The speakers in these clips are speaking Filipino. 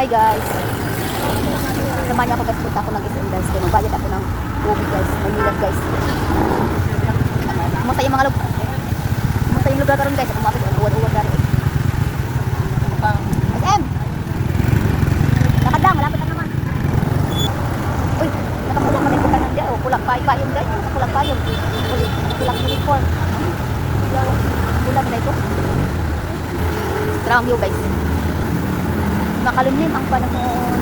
Hi guys. Samahan niyo ako guys, punta ako ng SM guys. Kaya magbayad ako ng ubi guys. Maynilad guys. Kumusta yung mga lugar? Kumusta yung lugar karon guys? Kumapit ang uwan-uwan karon. SM! Nakadang, malapit na naman. Uy, nakapulong kami punta nandiyan. Oh, pulang payon guys. Pulang payon. Pulang uniform. Pulang na ito. Strong view guys. Makalimlim ang panahon.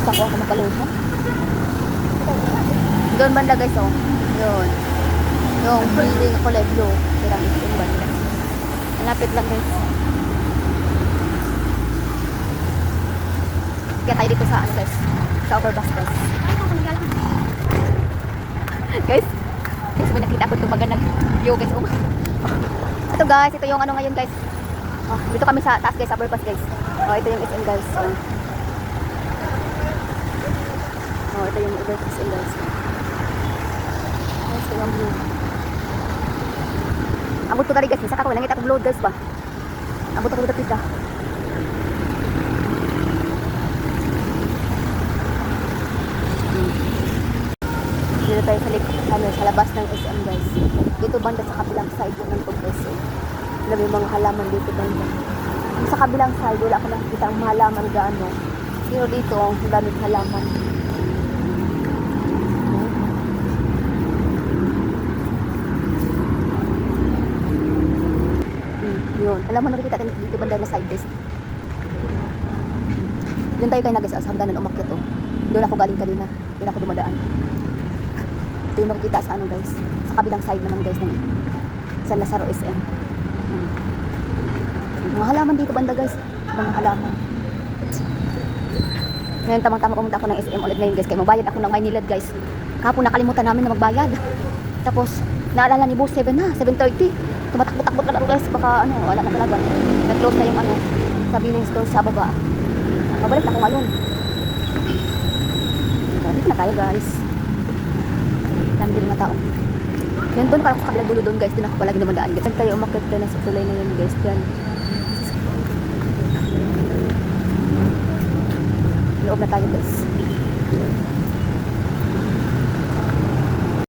Sako ako makalimlim. Doon banda guys oh. Yun. Yung building kulay blue. Pirang yung banda. Malapit lang guys. Kaya tayo dito sa ano guys. Sa overpass guys. Guys. Guys, may nakita ko itong magandang view guys. Oh. Ito guys, ito yung ano ngayon guys. Oh, dito kami sa taas guys, sa overpass guys. Oh, ito yung SM guys. Oh, ito yung overpass guys. Guys, ito yung view. Abot ko tali guys, saka ko langit ako load guys ba. Abot ako dito. Dito tayo sa labas ng SM guys. Dito banda sa kabilang side ng SM. May mga halaman dito banda. Sa kabilang side wala ako nakikita ang halaman gaano. Pero dito ang daming halaman. Yun. Halaman nakikita natin dito banda na side guys. Doon tayo kayo guys, sa hagdanan umakyat to. Doon ako galing kanina. Doon ako dumadaan. Ito yung makikita sa ano guys. Sa kabilang side naman guys ng San Lazaro SM. Mga halaman dito banda guys. Mga halaman. Ngayon tamang-tama pumunta ako ng SM ulit ngayon guys. Kaya magbayad ako ng Maynilad guys. Kahapon nakalimutan namin na magbayad. Tapos naalala ni boss 7 na. 7:30. Tumatakbo-takbo ka na guys. Baka ano wala na talaga. Nag-close na yung ano. Sabi ng store sa baba. Mabalik na ako ngayon. Dito na tayo guys. Dami din mga tao. Yan doon parang kabilang dulo doon guys. Doon ako palagi naman guys. Tayo umakit na sa tulay na yun guys. Yan. Loob na tayo guys.